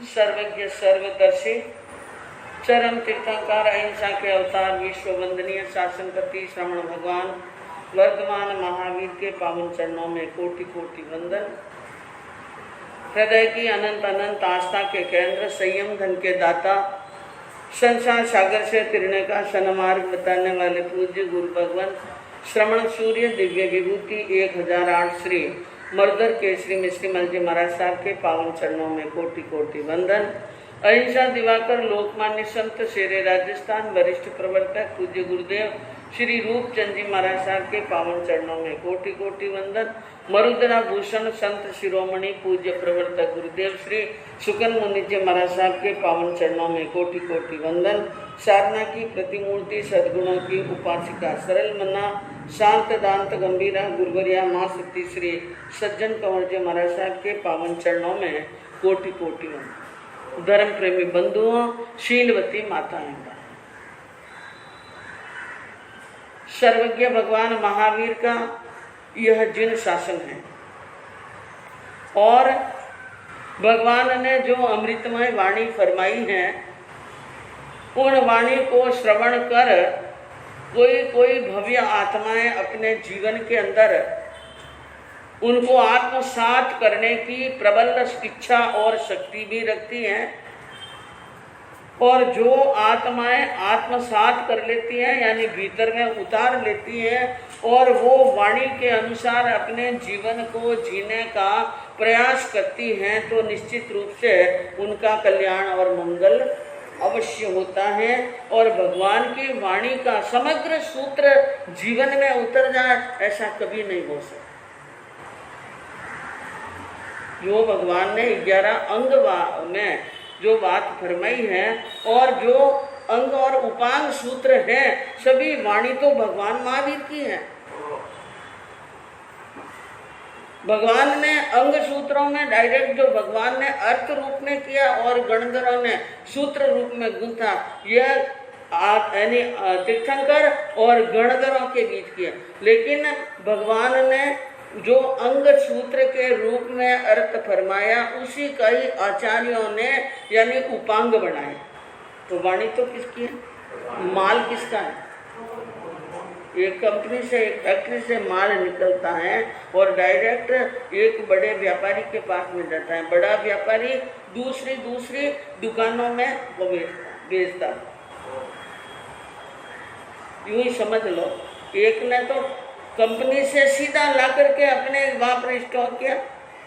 सर्वज्ञ सर्वदर्शी चरम तीर्थंकर अहिंसा के अवतार विश्व वंदनीय शासनपति श्रवण भगवान वर्धमान महावीर के पावन चरणों में कोटि कोटि वंदन। हृदय की अनंत अनंत आस्था के केंद्र, संयम धन के दाता, संसार सागर से तिरने का सन्मार्ग बताने वाले पूज्य गुरु भगवान श्रवण सूर्य दिव्य विभूति 1008 श्री मर्दर केसरी मिश्री मल जी महाराज साहब के पावन चरणों में कोटि कोटि वंदन। अहिंसा दिवाकर लोकमान्य संत शेरे राजस्थान वरिष्ठ प्रवर्तक पूज्य गुरुदेव श्री रूपचंद जी महाराज साहब के पावन चरणों में कोटि कोटि वंदन। मरुद्रा भूषण संत शिरोमणि पूज्य प्रवर्तक गुरुदेव श्री सुकन मुनि जी महाराज साहब के पावन चरणों में कोटि कोटि वंदन। साधना की प्रतिमूर्ति सद्गुणों की उपासिका सरल मना शांत दांत गंभीरा गुरुवरिया माँ शक्ति श्री सज्जन कंवर जी महाराज साहब के पावन चरणों में कोटि कोटि वंदन। धर्म प्रेमी बंधुओं, शीलवती माताएं, सर्वज्ञ भगवान महावीर का यह जिन शासन है और भगवान ने जो अमृतमय वाणी फरमाई है, उन वाणी को श्रवण कर कोई भव्य आत्माएं अपने जीवन के अंदर उनको आत्मसात करने की प्रबल इच्छा और शक्ति भी रखती हैं, और जो आत्माएं आत्मसात कर लेती हैं यानी भीतर में उतार लेती हैं और वो वाणी के अनुसार अपने जीवन को जीने का प्रयास करती हैं, तो निश्चित रूप से उनका कल्याण और मंगल अवश्य होता है और भगवान की वाणी का समग्र सूत्र जीवन में उतर जाए, ऐसा कभी नहीं हो सकता। जो भगवान ने 11 अंग में जो बात फरमाई है और जो अंग और उपांग सूत्र हैं, सभी वाणी तो भगवान महावीर की है। भगवान ने अंग सूत्रों में डायरेक्ट जो भगवान ने अर्थ रूप में किया और गणधरों ने सूत्र रूप में गूंथा, यह यानी तीर्थंकर और गणधरों के बीच किया। लेकिन भगवान ने जो अंग सूत्र के रूप में अर्थ फरमाया, उसी का ही आचार्यों ने यानी उपांग बनाए। तो वाणी तो किसकी है? माल किसका है? एक कंपनी से, एक फैक्ट्री से माल निकलता है और डायरेक्ट एक बड़े व्यापारी के पास में जाता है। बड़ा व्यापारी दूसरी दुकानों में वो बेचता है। यूं ही समझ लो, एक ने तो कंपनी से सीधा ला करके अपने वहाँ पर स्टॉक किया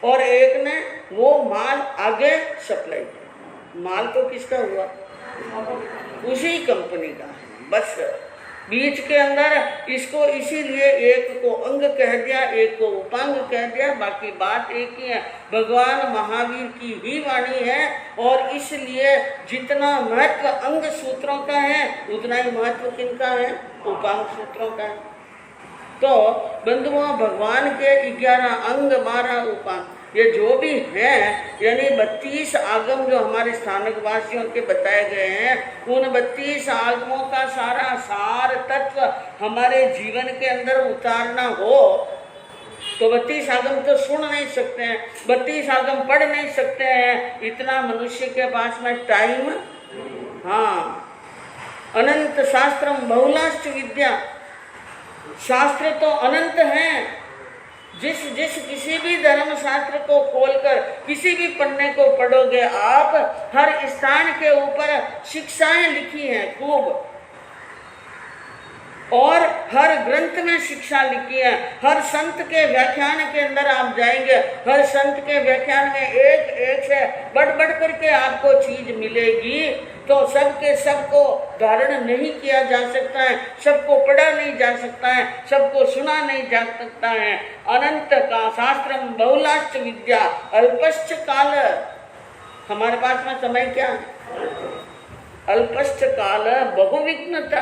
और एक ने वो माल आगे सप्लाई किया। माल तो किसका हुआ? उसी कंपनी का है। बस बीच के अंदर इसको इसीलिए एक को अंग कह दिया, एक को उपांग कह दिया, बाकी बात एक ही है। भगवान महावीर की ही वाणी है और इसलिए जितना महत्व अंग सूत्रों का है, उतना ही महत्व किनका है? उपांग सूत्रों का है। तो बंधुओं, भगवान के 11 अंग 12 उपांग, ये जो भी हैं यानी 32 आगम जो हमारे स्थानक वासियों के बताए गए हैं, उन 32 आगमों का सारा सार तत्व हमारे जीवन के अंदर उतारना हो तो 32 आगम तो सुन नहीं सकते हैं, 32 आगम पढ़ नहीं सकते हैं, इतना मनुष्य के पास में टाइम। हाँ, अनंत शास्त्रम बहुलाश्च विद्या, शास्त्र तो अनंत हैं। जिस किसी भी धर्म शास्त्र को खोलकर किसी भी पन्ने को पढ़ोगे आप, हर स्थान के ऊपर शिक्षाएं लिखी हैं खूब, और हर ग्रंथ में शिक्षा लिखी है। हर संत के व्याख्यान के अंदर आप जाएंगे, हर संत के व्याख्यान में एक से बढ़ करके आपको चीज मिलेगी। तो सबके सबको धारण नहीं किया जा सकता है, सबको पढ़ा नहीं जा सकता है, सबको सुना नहीं जा सकता है। अनंत का शास्त्रम बहुलाश्च विद्या अल्पश्च काल, हमारे पास में समय क्या है? अल्पश्च काल बहुविघ्नता।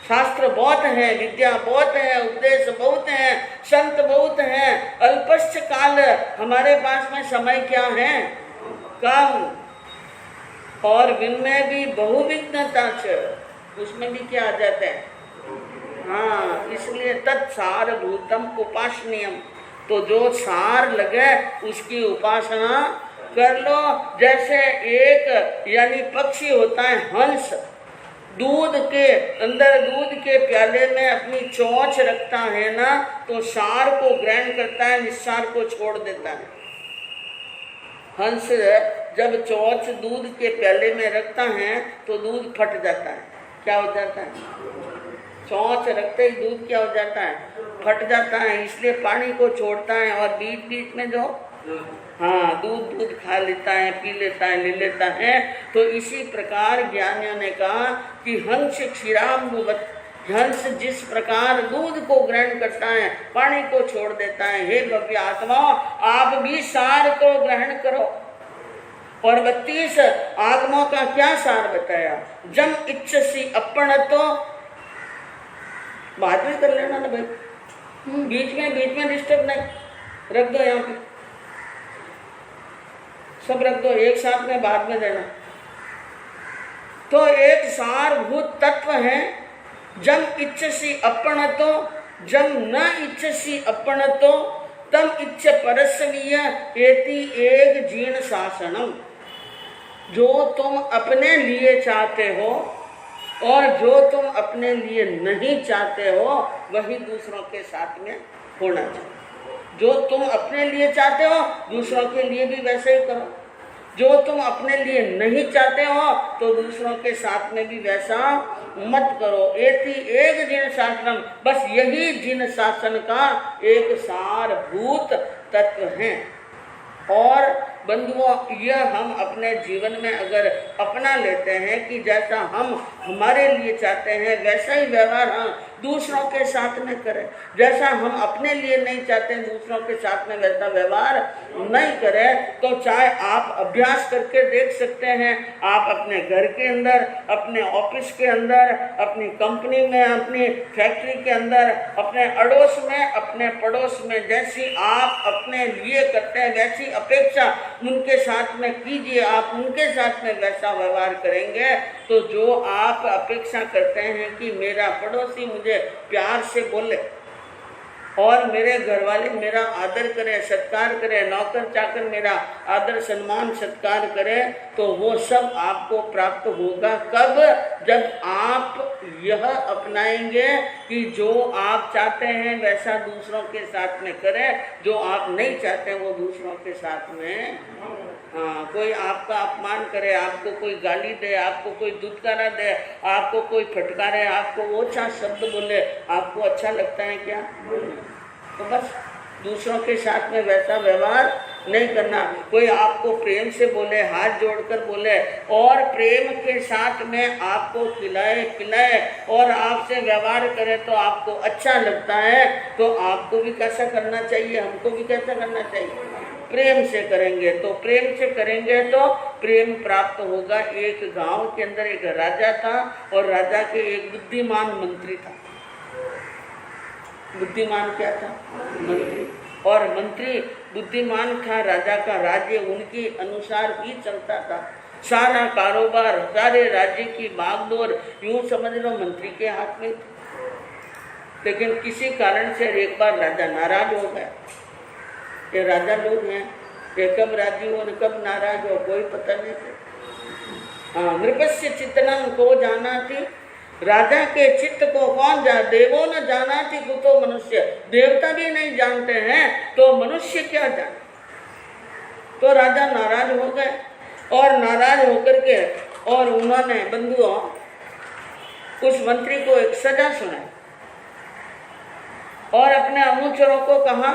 शास्त्र बहुत है, विद्या बहुत है, उपदेश बहुत है, संत बहुत है, अल्पश्च काल, हमारे पास में समय क्या है? कम। और विनय भी बहुविघ्नता, उसमें भी क्या आ जाता है? हाँ, इसलिए तत्सार भूतम उपासनीयम, तो जो सार लगे उसकी उपासना कर लो। जैसे एक यानी पक्षी होता है हंस, दूध के अंदर दूध के प्याले में अपनी चोंच रखता है ना, तो सार को ग्रहण करता है, निस्सार को छोड़ देता है। हंस जब चोंच दूध के प्याले में रखता है तो दूध फट जाता है। क्या हो जाता है? चोंच रखते ही दूध क्या हो जाता है? फट जाता है। इसलिए पानी को छोड़ता है और बीच बीच में जो हाँ दूध खा लेता है, पी लेता है, ले लेता है। तो इसी प्रकार ज्ञानियों ने कहा कि हंस क्षीराम्बुवत्, हंस जिस प्रकार दूध को ग्रहण करता है, पानी को छोड़ देता है, हे भव्य आत्मा आप भी सार को ग्रहण करो। और 32 आगमों का क्या सार बताया? जम इच्छसी अपणतो, बाद में कर लेना ना भाई, बीच में डिस्टर्ब नहीं, रख दो यहाँ पे, सब रख दो एक साथ में, बाद में देना। तो एक सारभूत तत्व है, जम इच्छसी अपणतो, जम न इच्छसी अपणतो, तम इच्छ परस्वीय एति एक जीण शासनम। जो तुम अपने लिए चाहते हो और जो तुम अपने लिए नहीं चाहते हो वही दूसरों के साथ में होना चाहिए। जो तुम अपने लिए चाहते हो दूसरों के लिए भी वैसे ही करो, जो तुम अपने लिए नहीं चाहते हो तो दूसरों के साथ में भी वैसा मत करो। एति एक जिन शासनम, बस यही जिन शासन का एक सारभूत तत्व है। और बंधुओं, यह हम अपने जीवन में अगर अपना लेते हैं कि जैसा हम हमारे लिए चाहते हैं वैसा ही व्यवहार हम दूसरों के साथ में करें, जैसा हम अपने लिए नहीं चाहते हैं दूसरों के साथ में वैसा व्यवहार नहीं करें, तो चाहे आप अभ्यास करके देख सकते हैं, आप अपने घर के अंदर, अपने ऑफिस के अंदर, अपनी कंपनी में, अपनी फैक्ट्री के अंदर, अपने अड़ोस में, अपने पड़ोस में, जैसी आप अपने लिए करते हैं वैसी अपेक्षा उनके साथ में कीजिए। आप उनके साथ में वैसा व्यवहार करेंगे तो जो आप अपेक्षा करते हैं कि मेरा पड़ोसी मुझे प्यार से बोले और मेरे घर वाले मेरा आदर करें, सत्कार करें, नौकर चाकर मेरा आदर सम्मान सत्कार करें, तो वो सब आपको प्राप्त होगा। कब? जब आप यह अपनाएंगे कि जो आप चाहते हैं वैसा दूसरों के साथ में करें, जो आप नहीं चाहते वो दूसरों के साथ में कोई आपका अपमान करे, आपको कोई गाली दे, आपको कोई दुत्कारा दे, आपको कोई फटकारे, आपको ओछा शब्द बोले, आपको अच्छा लगता है क्या? तो बस दूसरों के साथ में वैसा व्यवहार नहीं करना। कोई आपको प्रेम से बोले, हाथ जोड़कर बोले और प्रेम के साथ में आपको खिलाए पिलाए और आपसे व्यवहार करे तो आपको अच्छा लगता है, तो आपको भी कैसा करना चाहिए, हमको भी कैसा करना चाहिए? प्रेम से करेंगे। तो प्रेम से करेंगे तो प्रेम प्राप्त होगा। एक गांव के अंदर एक राजा था और राजा के एक बुद्धिमान मंत्री था। बुद्धिमान क्या था? मंत्री। और मंत्री बुद्धिमान था, राजा का राज्य उनके अनुसार ही चलता था। सारा कारोबार, सारे राज्य की भागदौड़ यूं समझ लो मंत्री के हाथ में थी। लेकिन किसी कारण से एक बार राजा नाराज हो गया। ये राजा लोग हैं, ये कब राजी हो और कब नाराज हो कोई पता नहीं था। नृपस्य चित्तनं को जाना थी, राजा के चित्त को कौन जान? देवो न जाना थी कुतो मनुष्य, देवता भी नहीं जानते हैं तो मनुष्य क्या जाने। तो राजा नाराज हो गए और नाराज होकर के और उन्होंने बंधुओं उस मंत्री को एक सजा सुनाई और अपने अनुचरों को कहा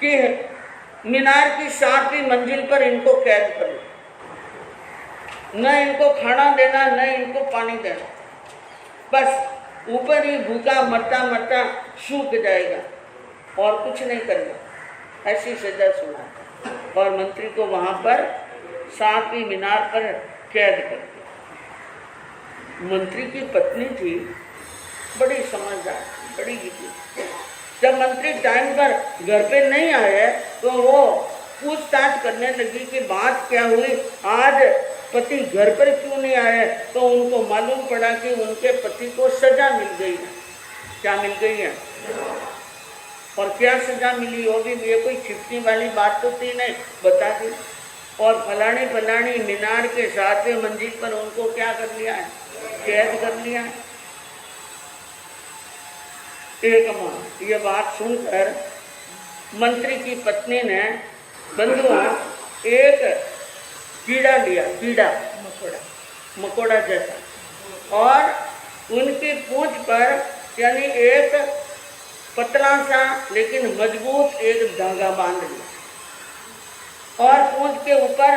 कि मीनार की 7वीं मंजिल पर इनको कैद कर लो, न इनको खाना देना न इनको पानी देना, बस ऊपर ही भूखा मरता मरता सूख जाएगा और कुछ नहीं करना। ऐसी सजा सुना और मंत्री को वहां पर 7वीं मीनार पर कैद कर दिया। मंत्री की पत्नी थी, बड़ी समझदार, बड़ी विधि। जब मंत्री टाइम पर घर पे नहीं आए तो वो पूछताछ करने लगी कि बात क्या हुई, आज पति घर पर क्यों नहीं आए। तो उनको मालूम पड़ा कि उनके पति को सजा मिल गई है। क्या मिल गई है और क्या सजा मिली, वो भी ये कोई छिपने वाली बात तो थी नहीं, बता दी। और फलानी मीनार के 7वें मंजिल पर उनको क्या कर लिया है, कैद कर लिया है। एक माँ ये बात सुनकर मंत्री की पत्नी ने बंधुआ एक कीड़ा लिया, कीड़ा मकोड़ा जैसा, और उनकी पूंछ पर यानी एक पतला सा लेकिन मजबूत एक धागा बांध लिया और पूंछ के ऊपर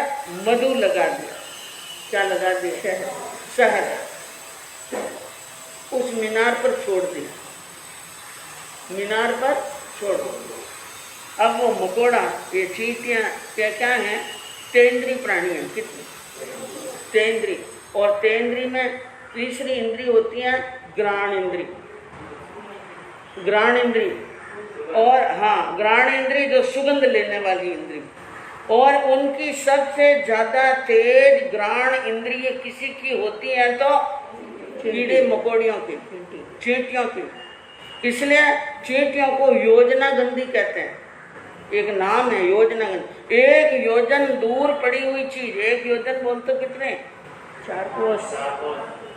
मधु लगा दिया। क्या लगा दिया? शहद। उस मीनार पर छोड़ दिया, मीनार पर छोड़ दिया। अब वो मकोड़ा, ये चींटियाँ क्या हैं, तेंद्री प्राणी हैं। कितनी तेंद्री, और तेंद्री में तीसरी इंद्री होती है घ्राण इंद्री। घ्राण इंद्री और हाँ, घ्राण इंद्री जो सुगंध लेने वाली इंद्री, और उनकी सबसे ज्यादा तेज घ्राण इंद्रिय किसी की होती है तो कीड़े मकोड़ियों की, चींटियों की। इसलिए चींटियों को योजना गंधी कहते हैं। एक नाम है योजना गंधी। एक योजन दूर पड़ी हुई चीज, एक योजन बोलते कितने, 4 कोस,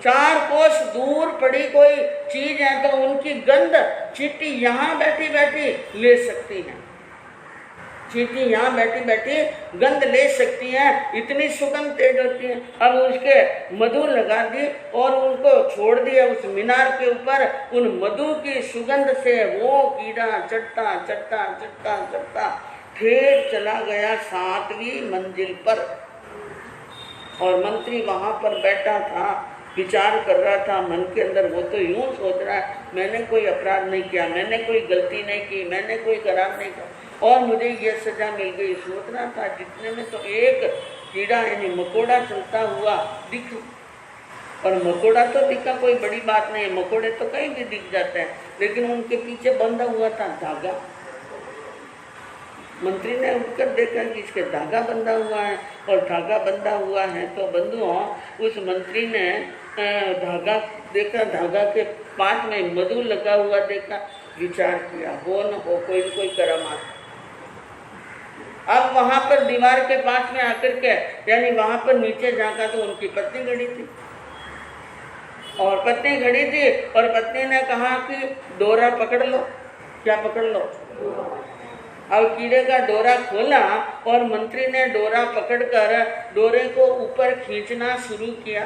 4 कोस दूर पड़ी कोई चीज है तो उनकी गंध चींटी यहाँ बैठी बैठी ले सकती है। चींटी यहाँ बैठी बैठी गंध ले सकती है, इतनी सुगंध तेज होती है। अब उसके मधु लगा दी और उनको छोड़ दिया उस मीनार के ऊपर। उन मधु की सुगंध से वो कीड़ा चढ़ता चढ़ता चढ़ता चढ़ता फिर चला गया 7वीं मंजिल पर। और मंत्री वहां पर बैठा था, विचार कर रहा था मन के अंदर। वो तो यूं सोच रहा है, मैंने कोई अपराध नहीं किया, मैंने कोई गलती नहीं की, मैंने कोई खराब नहीं किया और मुझे ये सजा मिल गई। सोच रहा था जितने में तो एक कीड़ा यानी मकोड़ा चलता हुआ दिख, और मकोड़ा तो दिखा, कोई बड़ी बात नहीं है, मकोड़े तो कहीं भी दिख जाते हैं, लेकिन उनके पीछे बंधा हुआ था धागा। मंत्री ने उठकर देखा कि इसके धागा बंधा हुआ है, और धागा बंधा हुआ है तो बंधुओं उस मंत्री ने धागा देखा, धागा के पास में मधु लगा हुआ देखा, विचार किया हो न हो कोई करामात। अब वहां पर दीवार के पास में आकर के यानी वहां पर नीचे झांका तो उनकी पत्नी खड़ी थी, और पत्नी खड़ी थी और पत्नी ने कहा कि डोरा पकड़ लो। क्या पकड़ लो? अब कीड़े का डोरा खोला और मंत्री ने डोरा पकड़कर डोरे को ऊपर खींचना शुरू किया,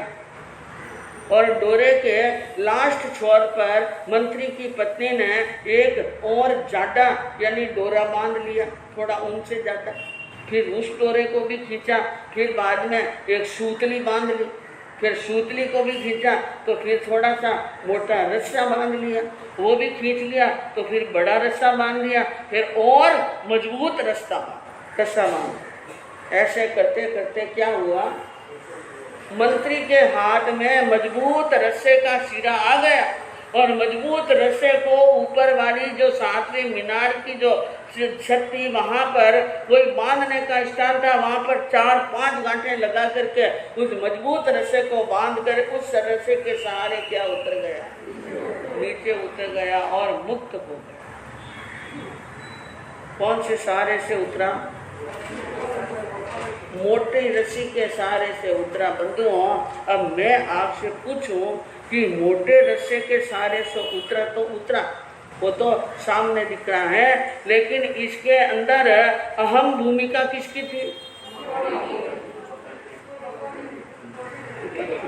और डोरे के लास्ट छोर पर मंत्री की पत्नी ने एक और जाडा यानी डोरा बांध लिया, थोड़ा उनसे ज्यादा। फिर उस डोरे को भी खींचा, फिर बाद में एक सूतली बांध ली, फिर सूतली को भी खींचा तो फिर थोड़ा सा मोटा रस्सा बांध लिया, वो भी खींच लिया तो फिर बड़ा रस्सा बांध लिया, फिर और मजबूत रस्सा बांध। ऐसे करते करते क्या हुआ, मंत्री के हाथ में मजबूत रस्से का सिरा आ गया, और मजबूत रस्से को ऊपर वाली जो 7वीं मीनार की जो छत थी वहां पर कोई बांधने का स्थान था, वहां पर 4-5 गांठें लगा करके उस मजबूत रस्से को बांध कर उस रस्से के सहारे क्या उतर गया, नीचे उतर गया और मुक्त हो गया। कौन से सहारे से उतरा? मोटी रस्सी के सहारे से उतरा। बंधुओं अब मैं आपसे पूछूं कि मोटे रस्से के सहारे से उतरा तो उतरा, वो तो सामने दिख रहा है, लेकिन इसके अंदर अहम भूमिका किसकी थी?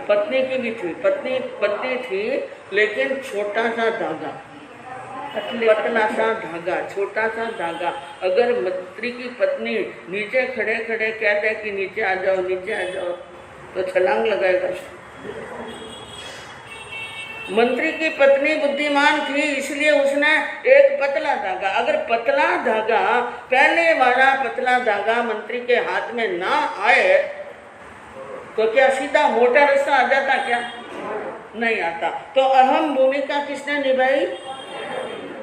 पत्नी की भी थी, पत्नी थी, लेकिन छोटा सा धागा, पतला सा धागा, छोटा सा धागा। अगर मंत्री की पत्नी नीचे खड़े खड़े कह दे कि नीचे आ जाओ नीचे आ जाओ तो छलांग लगाएगा। मंत्री की पत्नी बुद्धिमान थी, इसलिए उसने एक पतला धागा, अगर पतला धागा पहले वाला पतला धागा मंत्री के हाथ में ना आए तो क्या सीधा मोटा रास्ता आ जाता? क्या नहीं आता। तो अहम भूमिका किसने निभाई?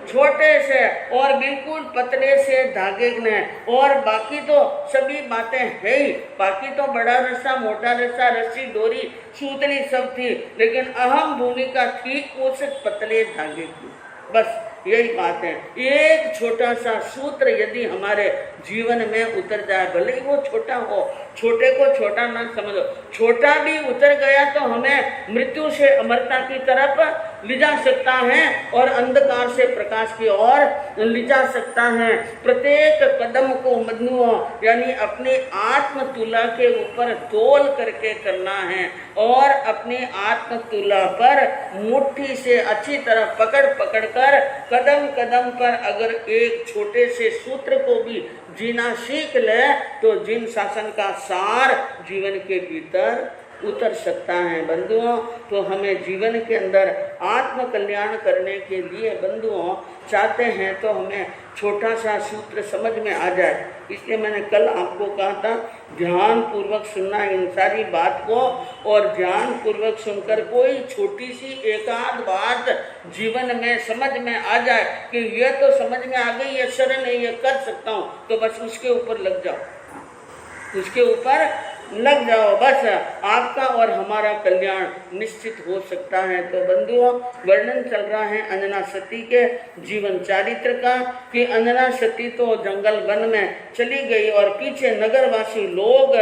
छोटे से और बिल्कुल पतले से धागे ने, और बाकी तो सभी बातें है ही, बाकी तो बड़ा रस्सा, मोटा रस्सा, रस्सी, डोरी, सूतली सब थी, लेकिन अहम भूमिका थी उस पतले धागे की। बस यही बात है। एक छोटा सा सूत्र यदि हमारे जीवन में उतर जाए, भले ही वो छोटा हो, छोटे को छोटा ना समझो, छोटा भी उतर गया तो हमें मृत्यु से अमरता की तरफ ले जा सकता है और अंधकार से प्रकाश की ओर ले जा सकता है। प्रत्येक कदम को मधुओं यानी अपनी आत्म तुला के ऊपर तोल करके करना है और अपनी आत्म तुला पर मुट्ठी से अच्छी तरह पकड़ पकड़ कर कदम कदम पर अगर एक छोटे से सूत्र को भी जीना सीख ले तो जिन शासन का सार जीवन के भीतर उतर सकता है। बंधुओं, तो हमें जीवन के अंदर आत्म कल्याण करने के लिए बंधुओं चाहते हैं तो हमें छोटा सा सूत्र समझ में आ जाए। इसलिए मैंने कल आपको कहा था ध्यान पूर्वक सुनना इन सारी बात को, और ध्यान पूर्वक सुनकर कोई छोटी सी एकाध बात जीवन में समझ में आ जाए कि ये तो समझ में आ गई, ये सरल है, ये कर सकता हूँ, तो बस उसके ऊपर लग जाओ, उसके ऊपर लग जाओ, बस आपका और हमारा कल्याण निश्चित हो सकता है। तो बंधुओं, वर्णन चल रहा है अंजना सती के जीवन चारित्र का कि अंजना सती तो जंगल वन में चली गई और पीछे नगरवासी लोग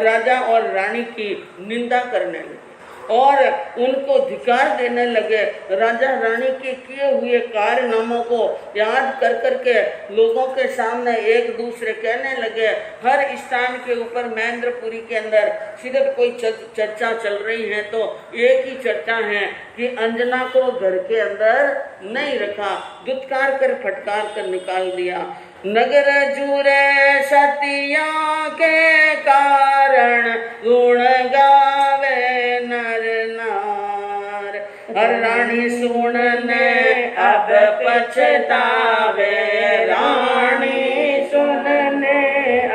राजा और रानी की निंदा करने लगे और उनको धिक्कार देने लगे। राजा रानी के किए हुए कारनामों को याद कर करके लोगों के सामने एक दूसरे कहने लगे। हर स्थान के ऊपर महेंद्रपुरी के अंदर सिर्फ कोई चर्चा चल रही है तो एक ही चर्चा है कि अंजना को घर के अंदर नहीं रखा, दुत्कार कर फटकार कर निकाल दिया। नगर जुरे सतिया के कारण गुण गावे नर नार, हर रानी सुनने अब पछतावे, रानी सुनने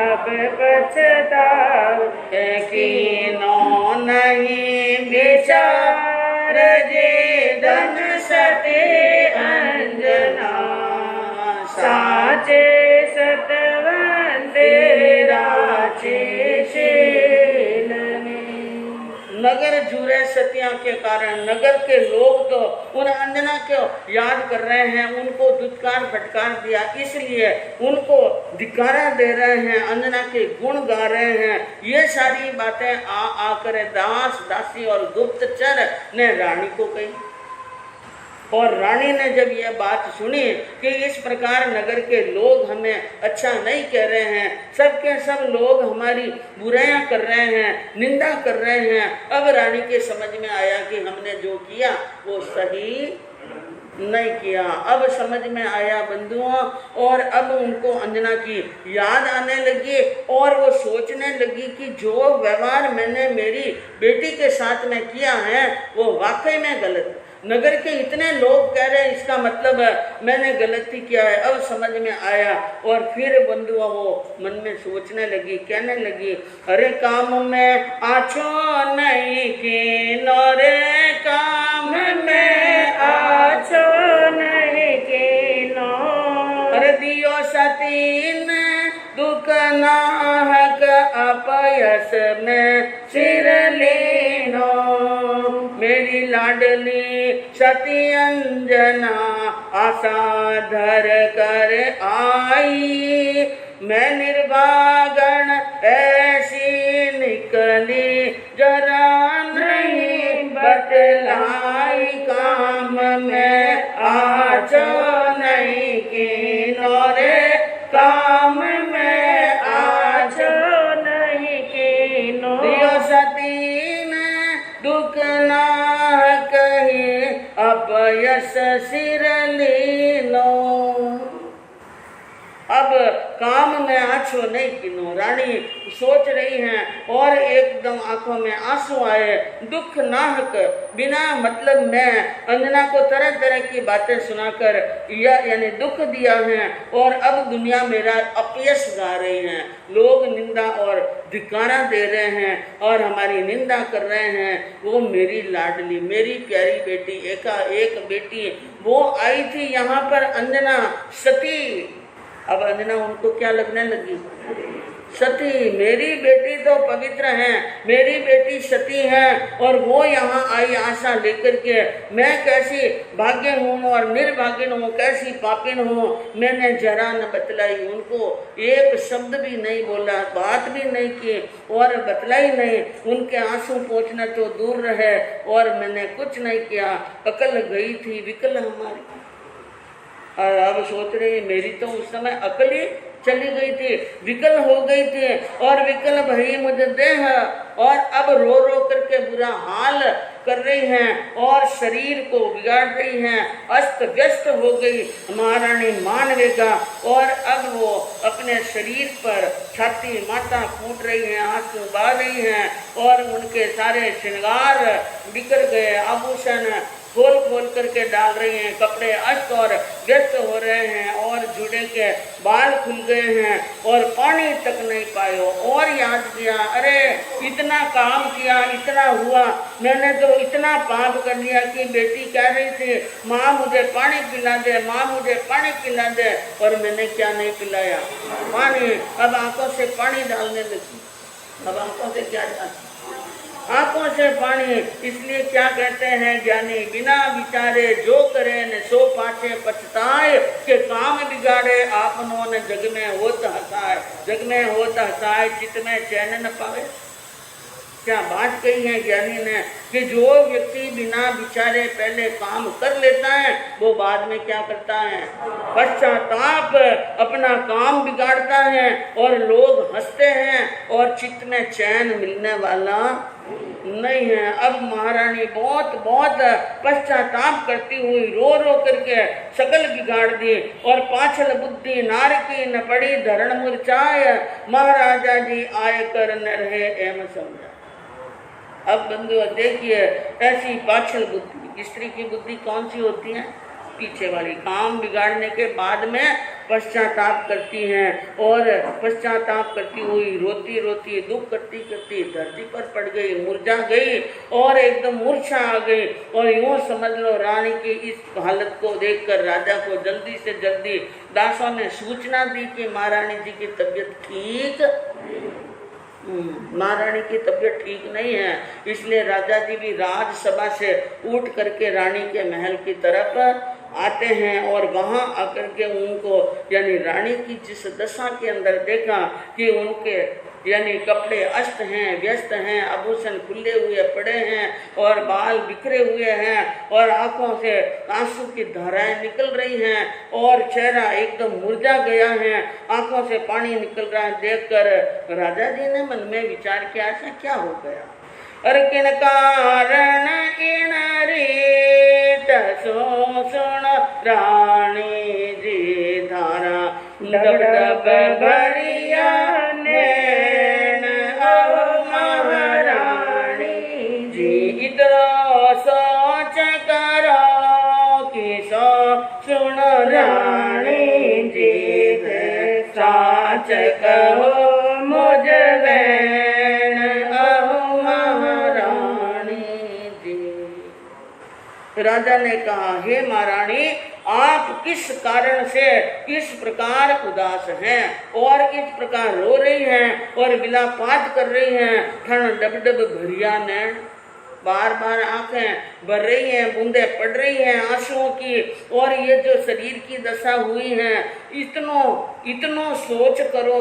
अब पछतावे, कीनो नहीं विचार जे धन सती अंजना, साचे सतवंदे राचे शील में। नगर जुरे सतिया के कारण नगर के लोग तो उन अंजना को याद कर रहे हैं, उनको दुत्कार फटकार दिया, इसलिए उनको धिक्कारा दे रहे हैं, अंजना के गुण गा रहे हैं। ये सारी बातें आकर दास दासी और गुप्तचर ने रानी को कही और रानी ने जब यह बात सुनी कि इस प्रकार नगर के लोग हमें अच्छा नहीं कह रहे हैं, सब के सब लोग हमारी बुराइयां कर रहे हैं, निंदा कर रहे हैं, अब रानी के समझ में आया कि हमने जो किया वो सही नहीं किया। अब समझ में आया बंधुओं, और अब उनको अंजना की याद आने लगी और वो सोचने लगी कि जो व्यवहार मैंने मेरी बेटी के साथ में किया है वो वाकई में गलत है। नगर के इतने लोग कह रहे हैं, इसका मतलब मैंने गलती किया है। अब समझ में आया और फिर बंधुआ वो मन में सोचने लगी, कहने लगी, अरे काम में आछो नहीं की रे, काम में आछो नहीं की नो, अरे दियो सतीन दुख नाहक अपयस में सिर लीनो, मेरी लाडली सती अंजना आशा धर कर आई, मैं निर्भागन ऐसी निकली जरा नहीं बतलाई, काम में आजो नहीं की रे, काम में आजो नहीं की नो, दियो सती ने दुख ना कही अपयस सिर लीनो। अब काम में आंसू नहीं किनो, रानी सोच रही हैं और एकदम आंखों में आंसू आए। दुख नाहक बिना मतलब में अंजना को तरह तरह की बातें सुनाकर यानी दुख दिया है और अब दुनिया मेरा अपयश गा रही हैं। लोग निंदा और धिक्कारा दे रहे हैं और हमारी निंदा कर रहे हैं। वो मेरी लाडली मेरी प्यारी बेटी एक बेटी वो आई थी यहाँ पर अंजना सती अब अंजना उनको क्या लगने लगी, सती, मेरी बेटी तो पवित्र है, मेरी बेटी सती है, और वो यहाँ आई आशा लेकर के, मैं कैसी भाग्यन हूँ और निर्भाग्यन हूँ, कैसी पापिन हूँ। मैंने जरा न बतलाई उनको, एक शब्द भी नहीं बोला, बात भी नहीं की और बतलाई नहीं, उनके आंसू पोंछना तो दूर रहे, और मैंने कुछ नहीं किया। अकल गई थी विकल हमारी। और अब सोच रही मेरी तो उस समय अकल ही चली गई थी, विकल हो गई थी, और विकल भई मुझ देह, और अब रो रो करके बुरा हाल कर रही हैं और शरीर को बिगाड़ रही हैं, अस्त व्यस्त हो गई महारानी मानवेगा। और अब वो अपने शरीर पर छाती माथा फूट रही हैं, आंसू बहा रही हैं, और उनके सारे श्रृंगार बिखर गए, आभूषण खोल खोल करके डाल रही हैं, कपड़े अस्त और व्यस्त हो रहे हैं, और जुड़े के बाल खुल गए हैं, और पानी तक नहीं पायो। और याद किया, अरे इतना काम किया, इतना हुआ, मैंने तो इतना पाप कर लिया कि बेटी कह रही थी माँ मुझे पानी पिला दे, माँ मुझे पानी पिला दे, और मैंने क्या नहीं पिलाया, पानी। अब आंखों से पानी डालने लगी, अब आंखों से क्या डालती, आंखों से पानी। इसलिए क्या कहते हैं ज्ञानी, बिना विचारे जो करे न सो पाछे पछताए, के काम बिगाड़े आपनों ने जग में होत हसाए, जग में होत हसाए चित्त में चैन न पावे। क्या बात कही है ज्ञानी ने कि जो व्यक्ति बिना विचारे पहले काम कर लेता है वो बाद में क्या करता है, पश्चाताप, अपना काम बिगाड़ता है, और लोग हंसते हैं, और चित्त में चैन मिलने वाला नहीं है। अब महारानी बहुत बहुत पश्चाताप करती हुई रो रो करके सकल बिगाड़ दी, और पाछल बुद्धि नार की न पड़ी धरण मुरझाय, महाराजा जी आए कर न रहे एम समझा। अब बंधु देखिए, ऐसी पाछल बुद्धि, स्त्री की बुद्धि कौन सी होती है, पीछे वाली, काम बिगाड़ने के बाद में पश्चाताप करती हैं, और पश्चाताप करती हुई रोती रोती दुख करती करती धरती पर पड़ गई, मुरझा गई, और एकदम मूर्छा आ गई। और यूं समझ लो रानी की इस हालत को देखकर राजा को जल्दी से जल्दी दासों ने सूचना दी कि महारानी जी की तबीयत ठीक, महारानी की तबीयत ठीक नहीं है। इसलिए राजा जी भी राजसभा से उठ करके रानी के महल की तरफ आते हैं, और वहां आकर के उनको यानी रानी की जिस दशा के अंदर देखा कि उनके यानी कपड़े अस्त हैं, व्यस्त हैं, आभूषण खुले हुए पड़े हैं, और बाल बिखरे हुए हैं, और आंखों से आंसू की धाराएं निकल रही हैं, और चेहरा एकदम मुरझा गया है, आंखों से पानी निकल रहा है। देखकर राजा जी ने मन में विचार किया, ऐसा क्या हो गया, अरे किन कारण इन रीत सो सुन रानी जी धारा डब डब भरिया नैन महारानी जी, इतना सोच करो कि सो सुन रानी जी साच कहो मुझ बहन महारानी जी। राजा ने कहा, हे महारानी, आप किस कारण से इस प्रकार उदास हैं और इस प्रकार रो रही हैं और विलापात कर रही हैं, ठण डब डब भरिया नैन, बार बार आंखें भर रही हैं, बूंदे पड़ रही हैं आंसुओं की, और ये जो शरीर की दशा हुई है, इतनो सोच करो,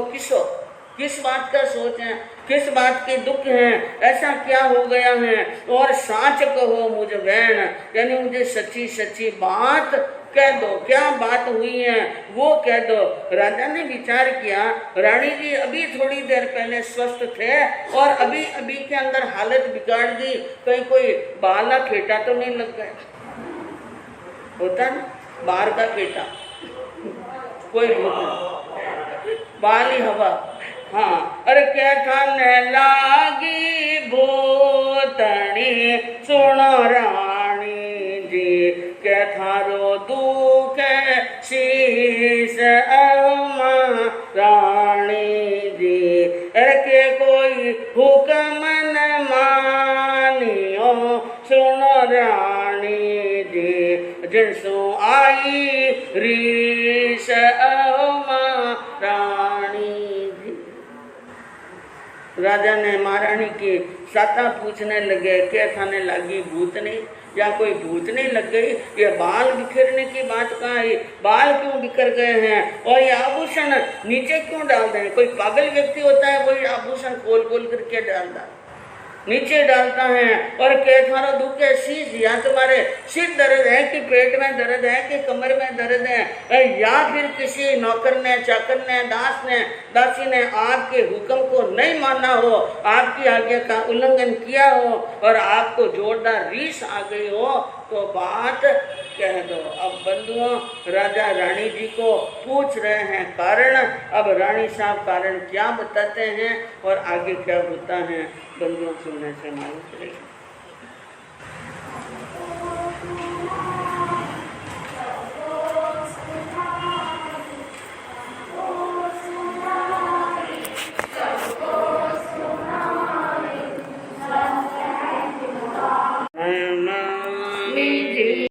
किस बात का सोच है, किस बात के दुख हैं, ऐसा क्या हो गया है, और साच कहो मुझ बहन, यानी मुझे सच्ची सच्ची बात कह दो, क्या बात हुई है वो कह दो। राजा ने विचार किया, रानी जी अभी थोड़ी देर पहले स्वस्थ थे और अभी अभी के अंदर हालत बिगाड़ दी, कहीं कोई बाला फेटा तो नहीं लग गया, होता ना बाहर का फेटा, कोई बाली हवा, हाँ, अरे क्या खाने लागी भूतनी सुनो रानी जी, क्या थारो दुख शीस रानी जी, अरे के कोई हुक्म न मानियो सुनो रानी जी, जिनसो आई रीस राजा ने महारानी की साता पूछने लगे, क्या थाने लगी भूतनी या कोई भूतनी लग गई? ये बाल बिखरने की बात कहाँ है? बाल क्यों बिखर गए हैं? और ये आभूषण नीचे क्यों डाल दें? कोई पागल व्यक्ति होता है वही आभूषण खोल खोल करके डालता नीचे डालता है। और क्या थारो दुख है शीश, या तुम्हारे सिर दर्द है कि पेट में दर्द है कि कमर में दर्द है, या फिर किसी नौकर ने, चाकर ने, दासी ने आपके हुक्म को नहीं माना हो, आपकी आज्ञा का उल्लंघन किया हो और आपको जोरदार रीस आ गई हो, तो बात कह दो। अब बंधुओं राजा रानी जी को पूछ रहे हैं कारण। अब रानी साहब कारण क्या बताते हैं और आगे क्या होता है बंधुओं सुनने से मालूम चलेगा।